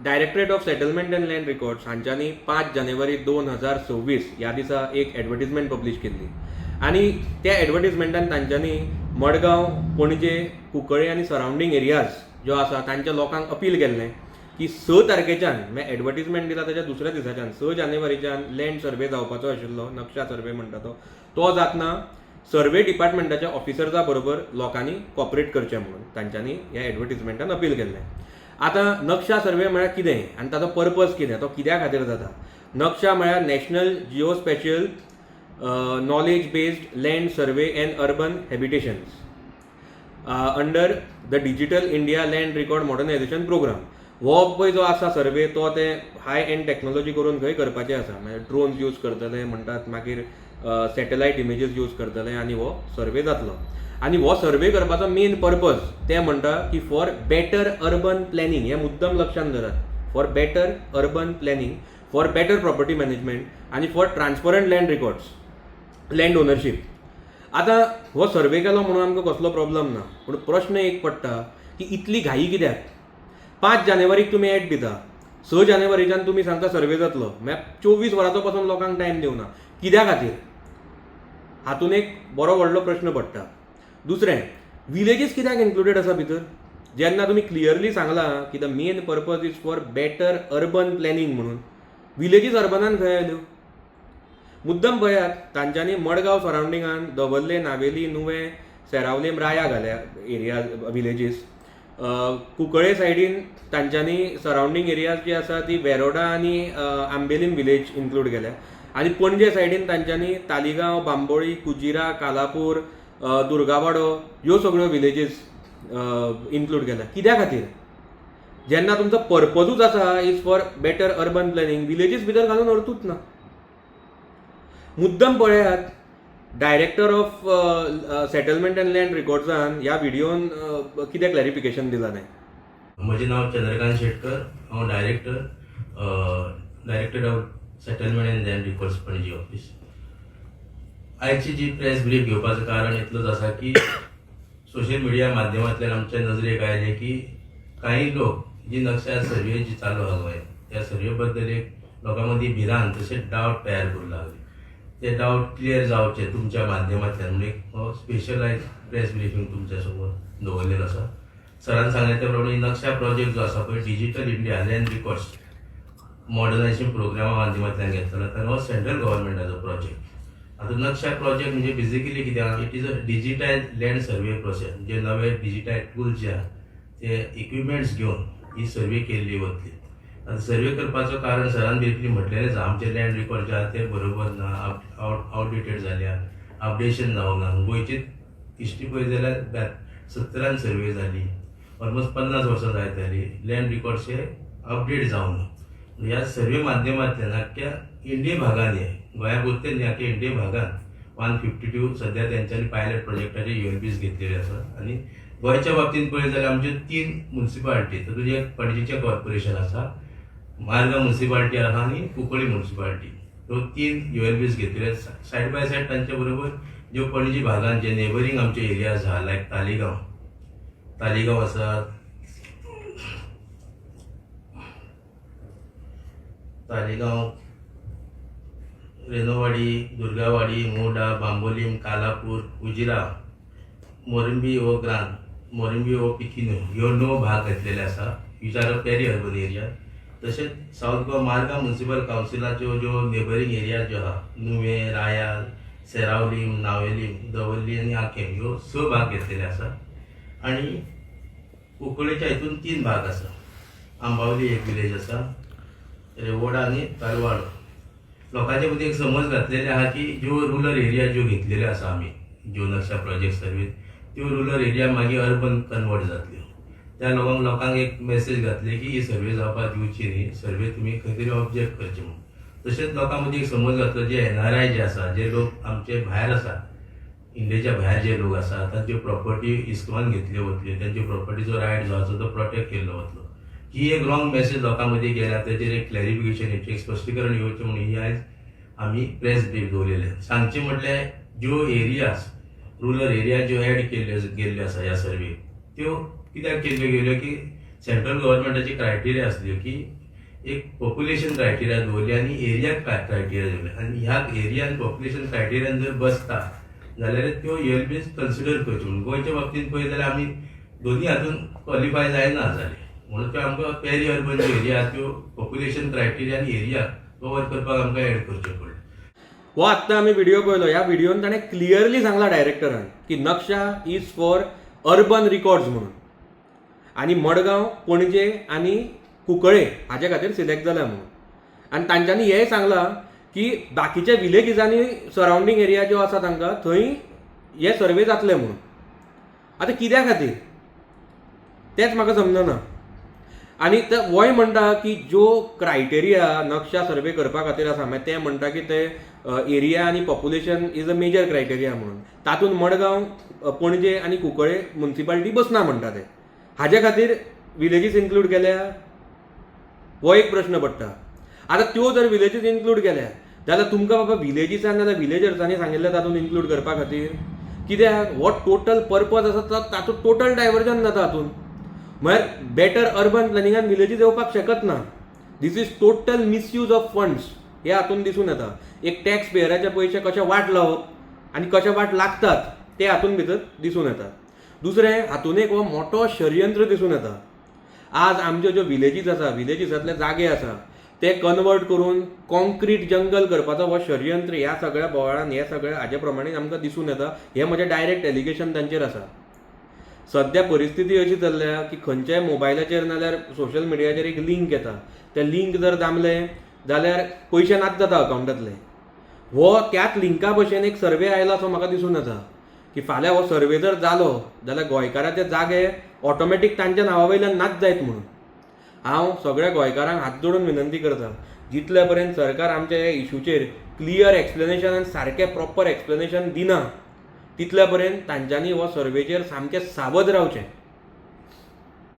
Directorate of settlement and land records हांच्यांनी 5 जानेवारी 2026 ह्या दिसा एक एडवर्टिजमेंट पब्लीश केल्ली आनी त्या एडवर्टिजमेंटान तांच्यांनी मडगांव, पणजे, कुंकळे आनी सरावंडींग एरियाज ज्यो आसा तांच्या लोकांक अपील केल्लें की 6 तारखेच्यान म्हणजे एडवर्टिजमेंट दिला ताच्या दुसऱ्या दिसाच्यान 6 जानेवारीच्यान लँड सर्वे जावपाचो आशिल्लो, नक्षा सर्वे म्हणटा तो जातना सर्वे डिपार्टमेंटाच्या ऑफिसर्सा बरोबर लोकांनी कॉपरेट करचें म्हणून तांच्यांनी ह्या एडवर्टिजमेंटान अपील केल्लें. आतां नक्षा सर्वे म्हळ्यार कितें आनी ताचो पर्पज कितें, तो कित्या खातीर जाता. नक्षा म्हळ्यार national geospatial knowledge based land survey and urban habitations under the digital India land record modernization program. हो पळय जो आसा सर्वे तो ते हाय एंड टॅक्नोलॉजी करून खंय करपाचें आसा, म्हणजे ड्रोन्स यूज करतले म्हणटात, मागीर सॅटेलायट इमेजीस यूज करतले आनी हो सर्वे जातलो. आनी हो सर्वे करपाचो मेन पर्पज ते म्हणटा की फॉर बेटर अर्बन प्लॅनिंग, हे मुद्दम लक्षांत धरात, for better urban planning, for better property management आनी for transparent land records, land ownership. आतां हो सर्वे केलो म्हणून आमकां कसलो प्रॉब्लम ना, पूण प्रश्न एक पडटा की इतली घाई कित्याक. 5 जानेवारीक तुमी एड दिता, 6 जानेवारीच्यान तुमी सांगता सर्वे जातलो, म्हळ्यार 24 वरांचो पासून लोकांक टायम दिवना, कित्या खातीर. हातून एक बरो व्हडलो प्रश्न पडटा. दुसरें, विलेजीस कित्याक इन्क्लुडेड आसा भितर, जेन्ना तुमी क्लियरली सांगलां की the main purpose is for better urban planning म्हणून. विलेजीस अर्बनान खंय आयल्यो. मुद्दम पळयात, तांच्यांनी मडगांव सरावंडिंगान दवर्ले, नावेली, नुवें, सेरावलीम, राया घाल्या एरिया विलेजीस. कुंकळे सायडीन तांच्यांनी सरावंडींग एरियाज जी आसा ती वेरोडा आनी आंबेलीम विलेज इन्क्लूड केल्या. आनी पणजे सायडीन तांच्यांनी तालिगांव, बांबोळी, कुजिरा, कालापूर, दुर्गावाडो ह्यो सगळ्यो विलेजीस इन्क्लूड केल्या. कित्या खातीर. जेन्ना तुमचो पर्पजूच आसा is for better urban planning, विलेजीस भितर घालून अर्थूच ना. मुद्दम पळयात, director of settlement and land रेकॉर्ड्सान ह्या व्हिडिओन कितें क्लॅरिफिकेशन दिलां नाही. म्हजें नांव चंद्रकांत शेटकर, हांव director of settlement and land records Panaji office. आयची जी प्रेस ब्रीफ घेवपाचें कारण इतलंच आसा की सोशल मिडिया माध्यमांतल्यान आमच्या नजरेक आयलें की काही लोक जी नक्षा सर्वे जी चालू आहा गोंयांत, त्या सर्वे बद्दल एक लोकां मदीं भिरांत तशेंच डावट तयार करूंक लागले. ते डावट क्लियर जावचे तुमच्या माध्यमांतल्यान म्हणजे हो स्पेशलायज प्रेस ब्रिफींग तुमच्या समोर दवरलेलो आसा. सरान सांगले त्या प्रमाणे नक्षा प्रोजेक्ट जो आसा पळय digital India land records modernization प्रोग्रामा माध्यमांतल्यान घेतलेलो आनी हो सेंट्रल गव्हर्मेंटाचो प्रोजेक्ट. आता नक्षा प्रोजेक्ट म्हणजे बेसिकली कितें आहा, it is a digitise land survey process. जे नवे डिजिटायज टूल्स जे आहा ते इक्विपमेंट्स घेवन ही सर्वे केल्ली वतली. आतां सर्वे करपाचो कारण सरान ब्रिफली म्हटलेलेंच आहा, आमचे लँड रेकॉर्ड जे आहा ते बरोबर ना, आउटडेटेड जाल्या, अपडेशन जावना. गोंयची हिस्ट्री पळयत जाल्यार 70 सर्वे जाली, ऑलमोस्ट 50 वर्सां जायत जाली, लँड रेकॉर्ड्स हे अपडेट जावना. ह्या सर्वे माध्यमांतल्यान आख्ख्या इंडिये भागान हे गोंया पुरते न्ही आख्ख्या इंडिये भागान 152 सध्या तेंच्यांनी पायलट प्रोजेक्टाचे ULPs घेतलेले आसा. आनी गोंयच्या बाबतींत पळयत जाल्यार आमचे 3 म्युनिसिपालिटी, तातूंत एक पणजेचें कॉर्पोरेशन आसा, मारगांव म्युनिसिपालिटी आहा आनी कुंकळी म्युनिसिपालिटी. ह्यो 3 ULPs घेतलेले. सायड बाय सायड तांचे बरोबर ज्यो पणजी भागान जे नेबरींग आमचे एरियाज आहा लायक तालिगांव आसा, रेनोवाडी, दुर्गावाडी, मोडा, बांबोलीम, कालापूर, उजिरा, मोरंबी ओ पिकिनो ह्यो 9 भाग घेतलेले आसा. Which are a peri urban area. तशेंच साऊथ गोवा मारगांव म्युनिसिपल कावन्सिलाच्यो ज्यो नेबरींग एरिया ज्यो आहा नुवें, रायाल, सेरावलीम, नावेलीम, दवर्ली आनी आकेम ह्यो 6 भाग घेतलेले आसा. आनी कुंकळेच्या हितून 3 भाग आसा. आंबावली एक विलेज आसा, रेवोडा आनी तालवाड. लोकांच्या मदीं एक समज घातलेले आहा की ज्यो रुरल एरिया ज्यो घेतलेले आसा आमी ज्यो नक्षा प्रोजेक्ट सर्वे, त्यो रुरल एरिया मागीर अर्बन कन्वर्ट जातल्यो. त्या लोकांक एक मेसेज घातली की ही सर्वे जावपाक दिवची न्ही, सर्वे तुमी खंय तरी ऑब्जेक्ट करचे म्हणून. तशेंच लोकां मदीं एक समज घातलो जे NRI जे आसा, जे लोक आमचे भायर आसा, इंडियेच्या भायर जे लोक आसा, तांच्यो प्रॉपर्टी हिसकावन घेतल्यो वतल्यो, तांच्यो प्रॉपर्टीचो रायट जो आसा तो प्रोटेक्ट केल्लो वतलो. ही एक रॉंग मेसेज लोकां मदीं गेल्या, ताचेर एक क्लॅरिफिकेशन हेचें एक स्पश्टीकरण येवचें म्हणून ही आयज आमी प्रेस ब्रीफ दवरलेले. सांगचें म्हटल्यार ज्यो एरियाज रुरल एरिया ज्यो एड केल्ल्यो गेल्ल्यो आसा ह्या सर्वेक, त्यो कित्याक केल्ल्यो गेल्यो की सेंट्रल गव्हर्नमेंटाची क्रायटेरिया असल्यो की एक पॉप्युलेशन क्रायटेरिया दवरली आनी एरिया क्रायटेरिया दवरली आनी ह्या एरिया आनी पॉप्युलेशन क्रायटेरियान जर बसता जाल्यार त्यो एअरबेस कन्सिडर करच्यो म्हणून गोंयच्या बाबतींत पळयत जाल्यार आमी दोन्ही हातून क्वॉलिफाय जायना जाले म्हणून त्यो आमकां पेरी अर्बन एरिया त्यो पॉप्युलेशन क्रायटेरिया आनी एरिया कवर करपाक आमकां एड करचे पडले. हो आत्ता आम्ही व्हिडिओ पळयलो. ह्या व्हिडिओन ताणें क्लियरली सांगला डायरेक्टरान की नक्षा इज फॉर अर्बन रिकॉर्ड्स म्हणून आनी मडगांव पणजे आनी कुंकळे हाचे खातीर सिलेक्ट जाला म्हणून. आनी तांच्यांनी हेंय सांगलां की बाकीच्या विलेजीसांनी सरावंडींग एरिया ज्यो आसा तांकां थंय हे सर्वे जातले म्हणून. आतां कित्या खातीर तेंच म्हाका समजना. आनी होय म्हणटा की ज्यो क्रायटेरिया नक्षा सर्वे करपा खातीर आसा मागीर ते म्हणटा की ते एरिया आनी population is a major criteria म्हणून. तातूंत मडगांव पणजे आनी कुंकळे म्युनिसिपालिटी बसना म्हणटा ते. हाजे खातीर विलेजीस इन्क्लूड केल्या हो एक प्रश्न पडटा. आतां त्यो जर विलेजीस इन्क्लूड केल्या जाल्यार तुमकां बाबा विलेजीसान नाजाल्यार विलेजर्सांनी सांगिल्लें तातूंत इन्क्लूड करपा खातीर कित्याक हो टोटल पर्पज आसा तातूंत टोटल डायवर्जन जाता हातूंत. म्हळ्यार बेटर अर्बन प्लॅनिंगान विलेजीस येवपाक शकत ना. This is total misuse of funds हे हातूंत दिसून येता. एक टॅक्स पेयराचे पयशे कशे वाट लावप आनी कशे वाट लागतात ते हातूंत भितर दिसून येता. दुसरें हातूंत एक हो मोठो षडयंत्र दिसून येता. आज आमच्यो ज्यो विलेजीस आसा विलेजीसांतले जागे आसा ते कन्वर्ट करून कॉन्क्रीट जंगल करपाचो हो षडयंत्र ह्या सगळ्या बोवाळान हे सगळ्या हाजे प्रमाणे आमकां दिसून येता. हे म्हजें डायरेक्ट एलिगेशन तांचेर आसा. सद्या परिस्थिती अशी चल्ल्या की खंयच्याय मोबायलाचेर नाल्यार सोशल मिडियाचेर एक लिंक येता. ते लिंक जर दामलें जाल्यार पयशे नाच जाता अकावंटांतले. हो त्याच लिंका भशेन एक सर्वे आयला असो म्हाका दिसून येता की फाल्यां हो सर्वे जर जालो जाल्यार गोंयकाराचे जागे ऑटोमॅटीक तांच्या नांवा वयल्यान नाच जायत म्हणून. हांव सगळ्या गोंयकारांक हात जोडून विनंती करता जितले पर्यंत सरकार आमच्या ह्या इशूचेर क्लियर एक्सप्लेनेशन आनी सारकें प्रॉपर एक्सप्लेनेशन दिना तितल्या पर्यंत तांच्यांनी हो सर्वेचेर सामकें सावध रावचें.